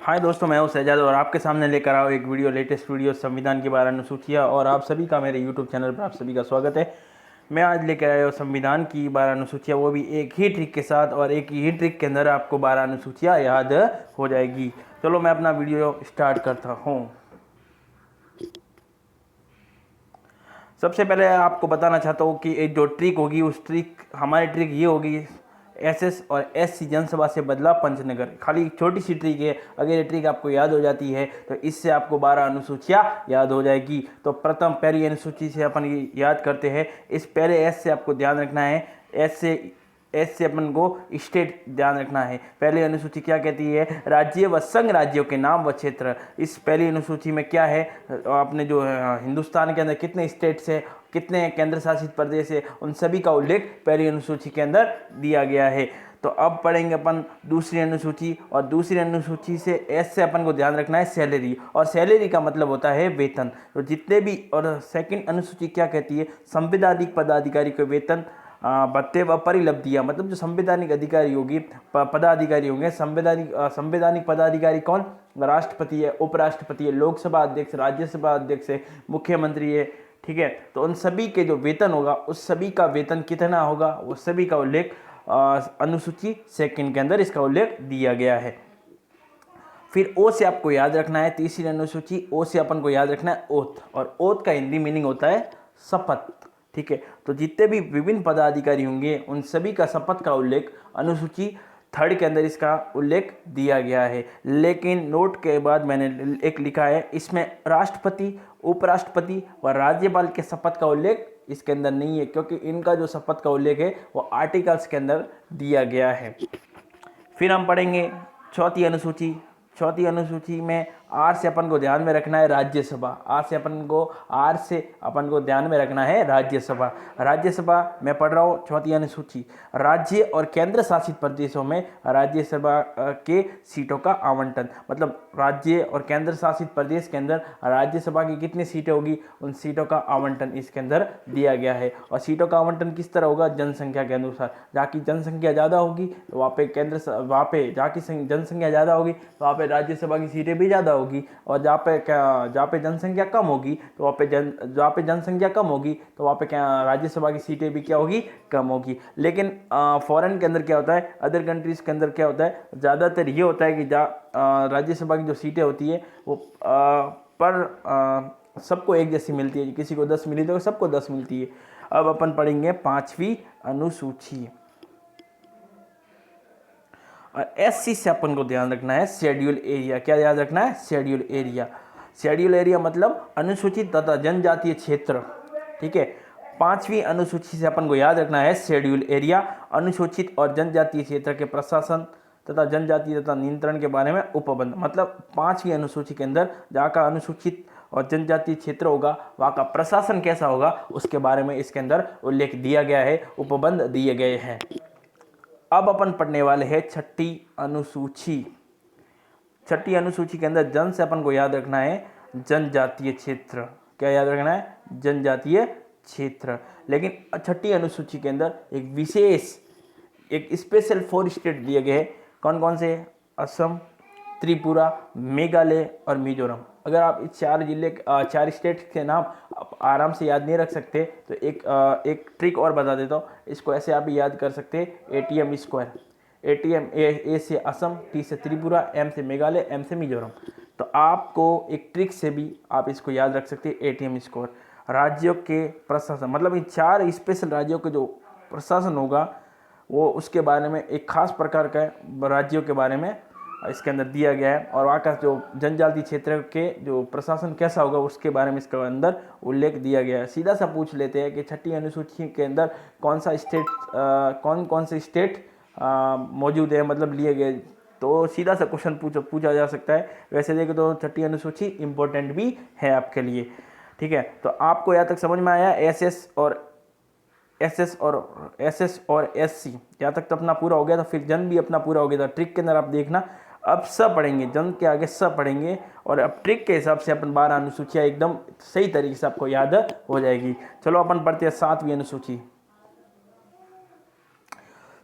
हाय दोस्तों, मैं हूं सैजाद और आपके सामने लेकर आओ एक लेटेस्ट वीडियो संविधान की 12 अनुसूचियाँ। और आप सभी का मेरे यूट्यूब चैनल पर आप सभी का स्वागत है। मैं आज लेकर आया हूँ संविधान की 12 अनुसूचियाँ, वो भी एक ही ट्रिक के साथ, और एक ही ट्रिक के अंदर आपको 12 अनुसूचियाँ याद हो जाएगी। चलो मैं अपना वीडियो स्टार्ट करता हूँ। सबसे पहले आपको बताना चाहता हूँ कि एक जो ट्रिक होगी, उस ट्रिक हमारी ट्रिक ये होगी, एसएस और एससी जनसभा से बदला पंचनगर। खाली एक छोटी सी ट्रिक है, अगर ये ट्रिक आपको याद हो जाती है तो इससे आपको 12 अनुसूचियाँ याद हो जाएगी। तो प्रथम पहली अनुसूची से अपन ये याद करते हैं। इस पहले एस से आपको ध्यान रखना है, एस से अपन को स्टेट ध्यान रखना है। पहली अनुसूची क्या कहती है? राज्य व संघ राज्यों के नाम व क्षेत्र। इस पहली अनुसूची में क्या है, आपने जो हिंदुस्तान के अंदर कितने स्टेट्स है, कितने केंद्र शासित प्रदेश है, उन सभी का उल्लेख पहली अनुसूची के अंदर दिया गया है। तो अब पढ़ेंगे अपन दूसरी अनुसूची, और दूसरी अनुसूची से एस से अपन को ध्यान रखना है सैलरी, और सैलरी का मतलब होता है वेतन। तो जितने भी, और सेकंड अनुसूची क्या कहती है? संवैधानिक पदाधिकारी को वेतन, भत्ते व परिलब्धियां। मतलब जो संवैधानिक अधिकारी होगी, पदाधिकारी होंगे, संवैधानिक पदाधिकारी कौन? राष्ट्रपति है, उपराष्ट्रपति है, लोकसभा अध्यक्ष, राज्यसभा अध्यक्ष है, मुख्यमंत्री है। ठीक है, तो उन सभी के जो वेतन होगा, उस सभी का वेतन कितना होगा, वो सभी का उल्लेख अनुसूची सेकंड के अंदर इसका उल्लेख दिया गया है। फिर ओ से आपको याद रखना है, तीसरी अनुसूची ओ से अपन को याद रखना है ओथ, और ओथ का हिंदी मीनिंग होता है शपथ। ठीक है, तो जितने भी विभिन्न पदाधिकारी होंगे, उन सभी का शपथ का उल्लेख अनुसूची थर्ड के अंदर इसका उल्लेख दिया गया है। लेकिन नोट के बाद मैंने एक लिखा है, इसमें राष्ट्रपति, उपराष्ट्रपति व राज्यपाल के शपथ का उल्लेख इसके अंदर नहीं है, क्योंकि इनका जो शपथ का उल्लेख है वो आर्टिकल्स के अंदर दिया गया है। फिर हम पढ़ेंगे चौथी अनुसूची। चौथी अनुसूची में आर से अपन को ध्यान में रखना है राज्यसभा। आर से अपन को ध्यान में रखना है राज्यसभा। राज्यसभा मैं पढ़ रहा हूँ चौथी अनुसूची। राज्य और केंद्र शासित प्रदेशों में राज्यसभा के सीटों का आवंटन। मतलब राज्य और केंद्र शासित प्रदेश के अंदर राज्यसभा की कितनी सीटें होगी, उन सीटों का आवंटन इसके अंदर दिया गया है। और सीटों का आवंटन किस तरह होगा? जनसंख्या के अनुसार। जहाँ की जनसंख्या ज़्यादा होगी तो वहाँ पे जहाँ की जनसंख्या ज़्यादा होगी तो वहाँ पे राज्यसभा की सीटें भी ज़्यादा होगी, और जहाँ पे जनसंख्या कम होगी तो जहाँ पे जनसंख्या कम होगी तो वहाँ पे क्या राज्यसभा की सीटें भी क्या होगी? कम होगी। लेकिन फॉरेन के अंदर क्या होता है, अदर कंट्रीज़ के अंदर क्या होता है, ज़्यादातर ये होता है कि राज्यसभा की जो सीटें होती है वो सबको एक जैसी मिलती है। किसी को 10 मिली तो सबको 10 मिलती है। अब अपन पढ़ेंगे पांचवी अनुसूची, और एससी से अपन को ध्यान रखना है शेड्यूल एरिया। क्या याद रखना है? Schedule area. शेड्यूल एरिया मतलब अनुसूचित तथा जनजातीय क्षेत्र। ठीक है, पांचवी अनुसूची से अपन को याद रखना है शेड्यूल एरिया। अनुसूचित और जनजातीय क्षेत्र के प्रशासन तथा जनजातीय तथा नियंत्रण के बारे में उपबंध। मतलब पांचवी अनुसूची के अंदर जहाँ का अनुसूचित और जनजातीय क्षेत्र होगा, वहाँ का प्रशासन कैसा होगा, उसके बारे में इसके अंदर उल्लेख दिया गया है, उपबंध दिए गए हैं। अब अपन पढ़ने वाले हैं छठी अनुसूची। छठी अनुसूची के अंदर जन से अपन को याद रखना है जनजातीय क्षेत्र। क्या याद रखना है? जनजातीय क्षेत्र। लेकिन छठी अनुसूची के अंदर एक विशेष, एक स्पेशल 4 स्टेट दिए गए हैं। कौन कौन से? असम, त्रिपुरा, मेघालय और मिजोरम। अगर आप इस 4 स्टेट के नाम आप आराम से याद नहीं रख सकते तो एक ट्रिक और बता देता हूँ। इसको ऐसे आप याद कर सकते हैं, ATM स्क्वायर। ATM, ए से असम, T से त्रिपुरा, M से मेघालय, M से मिजोरम। तो आपको एक ट्रिक से भी आप इसको याद रख सकते हैं, ATM स्क्वायर। राज्यों के प्रशासन, मतलब इन 4 स्पेशल राज्यों के जो प्रशासन होगा वो उसके बारे में, एक खास प्रकार का राज्यों के बारे में इसके अंदर दिया गया है। और वहाँ का जो जनजातीय क्षेत्र के जो प्रशासन कैसा होगा उसके बारे में इसके अंदर उल्लेख दिया गया है। सीधा सा पूछ लेते हैं कि छठी अनुसूची के अंदर कौन से स्टेट मौजूद है, मतलब लिए गए। तो सीधा सा क्वेश्चन पूछा जा सकता है। वैसे देखें तो छठी अनुसूची इंपॉर्टेंट भी है आपके लिए। ठीक है, तो आपको यहाँ तक समझ में आया एसएस और एससी, यहाँ तक तो अपना पूरा हो गया था। फिर जन भी अपना पूरा हो गया था। ट्रिक के अंदर आप देखना, अब सब पढ़ेंगे, जन के आगे सब पढ़ेंगे, और अब ट्रिक के हिसाब से अपन 12 अनुसूचियाँ एकदम सही तरीके से आपको याद हो जाएगी। चलो अपन पढ़ते हैं 7वीं अनुसूची।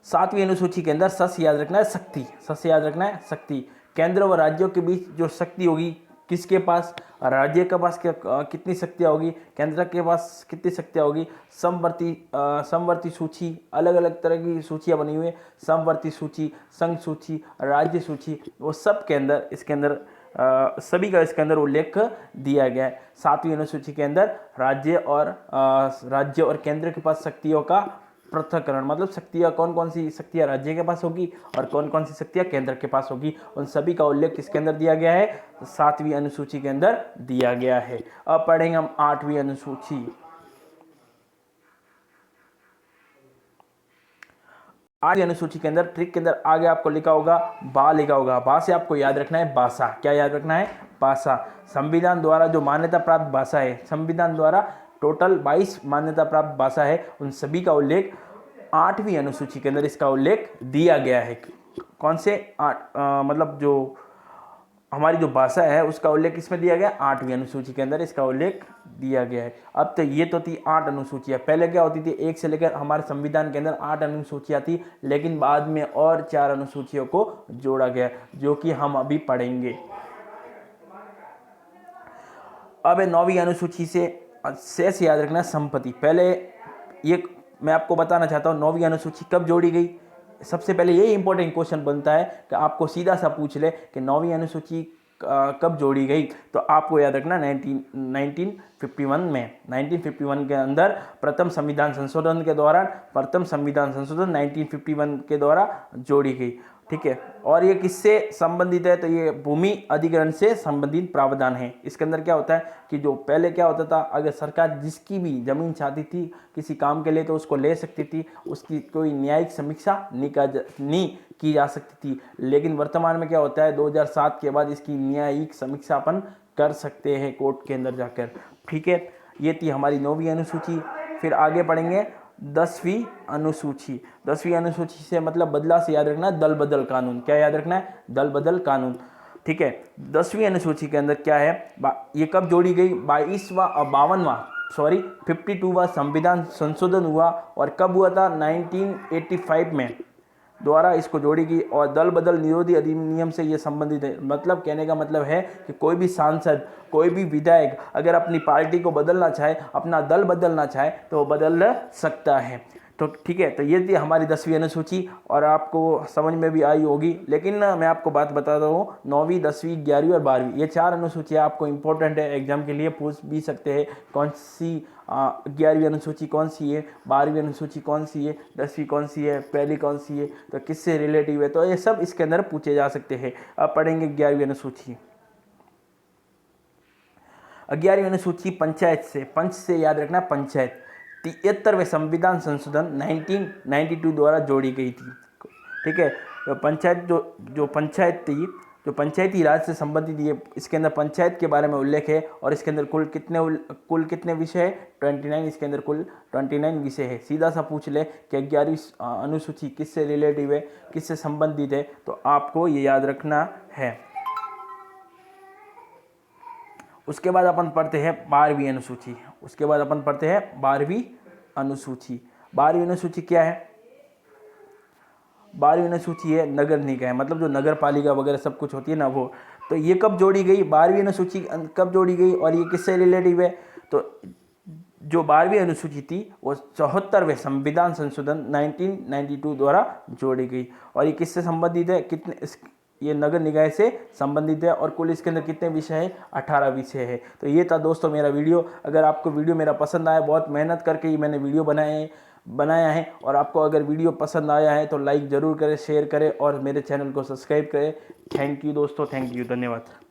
7वीं अनुसूची के अंदर सस याद रखना है शक्ति। सस याद रखना है शक्ति। केंद्र व राज्यों के बीच जो शक्ति होगी किसके पास, राज्य के पास कितनी शक्तियाँ होगी, केंद्र के पास कितनी शक्तियाँ होगी। समवर्ती सूची, अलग अलग तरह की सूचियाँ बनी हुई है, समवर्ती सूची, संघ सूची, राज्य सूची, वो सब के अंदर इसके अंदर सभी का इसके अंदर उल्लेख दिया गया है। 7वीं अनुसूची के अंदर राज्य और केंद्र के पास शक्तियों का पृथक्करण, मतलब शक्तियाँ कौन कौन सी शक्तियाँ राज्य के पास होगी और कौन कौन सी शक्तियाँ केंद्र के पास होगी, उन सभी का उल्लेख किसके अंदर दिया गया है, 7वीं अनुसूची के अंदर दिया गया है। अब पढ़ेंगे हम 8वीं अनुसूची। 8वीं अनुसूची के अंदर ट्रिक के अंदर आगे आपको लिखा होगा बा लिखा होगा, बा से आपको याद रखना है भाषा। क्या याद रखना है, भाषा। संविधान द्वारा जो मान्यता प्राप्त भाषा है, संविधान द्वारा टोटल 22 मान्यता प्राप्त भाषा है, उन सभी का उल्लेख 8वीं अनुसूची के अंदर इसका उल्लेख दिया गया है। कौन से मतलब जो हमारी जो भाषा है उसका उल्लेख किसमें दिया गया, 8वीं अनुसूची के अंदर इसका उल्लेख दिया गया है। अब तो ये तो थी 8 अनुसूचियाँ। पहले क्या होती थी, 1 से लेकर हमारे संविधान के अंदर 8 अनुसूचियाँ थी, लेकिन बाद में और 4 अनुसूचियों को जोड़ा गया जो कि हम अभी पढ़ेंगे। अब 9वीं अनुसूची से शेष याद रखना संपत्ति। पहले ये मैं आपको बताना चाहता हूँ 9वीं अनुसूची कब जोड़ी गई। सबसे पहले यही इंपॉर्टेंट क्वेश्चन बनता है कि आपको सीधा सा पूछ ले कि 9वीं अनुसूची कब जोड़ी गई, तो आपको याद रखना 1951 में, 1951 के अंदर प्रथम संविधान संशोधन 1951 के द्वारा जोड़ी गई। ठीक है, और ये किससे संबंधित है, तो ये भूमि अधिग्रहण से संबंधित प्रावधान है। इसके अंदर क्या होता है कि जो पहले क्या होता था, अगर सरकार जिसकी भी जमीन चाहती थी किसी काम के लिए तो उसको ले सकती थी, उसकी कोई न्यायिक समीक्षा नहीं की जा सकती थी। लेकिन वर्तमान में क्या होता है, 2007 के बाद इसकी न्यायिक समीक्षा अपन कर सकते हैं कोर्ट के अंदर जाकर। ठीक है, ये थी हमारी 9वीं अनुसूची। फिर आगे पढ़ेंगे 10वीं अनुसूची। 10वीं अनुसूची से मतलब बदला से याद रखना दल बदल कानून। क्या याद रखना है, दल बदल कानून। ठीक है, 10वीं अनुसूची के अंदर क्या है, ये कब जोड़ी गई, 52वां संविधान संशोधन हुआ, और कब हुआ था, 1985 में द्वारा इसको जोड़ी गई, और दल बदल निरोधी अधिनियम से ये संबंधित है। मतलब कहने का मतलब है कि कोई भी सांसद, कोई भी विधायक अगर अपनी पार्टी को बदलना चाहे, अपना दल बदलना चाहे तो वो बदल सकता है। तो ठीक है, तो ये थी हमारी 10वीं अनुसूची, और आपको समझ में भी आई होगी। लेकिन मैं आपको बात बताता हूँ, 9वीं, 10वीं, 11वीं और 12वीं, ये 4 अनुसूचियाँ आपको इंपॉर्टेंट है, एग्जाम के लिए पूछ भी सकते हैं। कौन सी 11वीं अनुसूची कौन सी है, 12वीं अनुसूची कौन सी है, 10वीं कौन सी है, पहली कौन सी है, तो किससे रिलेटिव है, तो ये सब इसके अंदर पूछे जा सकते हैं। अब पढ़ेंगे 11वीं अनुसूची। 11वीं अनुसूची पंचायत से, पंच से याद रखना पंचायत। 73वें संविधान संशोधन 1992 द्वारा जोड़ी गई थी। ठीक है, तो पंचायत जो पंचायत थी, जो पंचायती राज से संबंधित, ये इसके अंदर पंचायत के बारे में उल्लेख है, और इसके अंदर कुल कितने विषय है, 29। इसके अंदर कुल 29 विषय है। सीधा सा पूछ ले कि 11वीं अनुसूची किससे रिलेटिव है, किससे संबंधित है, तो आपको ये याद रखना है। उसके बाद अपन पढ़ते हैं 12वीं अनुसूची। 12वीं अनुसूची। 12वीं अनुसूची क्या है, 12वीं अनुसूची है नगर निकाय, मतलब जो नगर पालिका वगैरह सब कुछ होती है ना, वो। तो ये कब जोड़ी गई, 12वीं अनुसूची कब जोड़ी गई, और ये किससे रिलेटिव है, तो जो 12वीं अनुसूची थी वो 74वें संविधान संशोधन 1992 द्वारा जोड़ी गई, और ये किससे संबंधित है, ये नगर निकाय से संबंधित है, और कुल इसके अंदर कितने विषय हैं, 18 विषय है। तो ये था दोस्तों मेरा वीडियो। अगर आपको वीडियो मेरा पसंद आया, बहुत मेहनत करके ही मैंने वीडियो बनाया है, और आपको अगर वीडियो पसंद आया है तो लाइक ज़रूर करें, शेयर करें, और मेरे चैनल को सब्सक्राइब करें। थैंक यू दोस्तों, थैंक यू, धन्यवाद।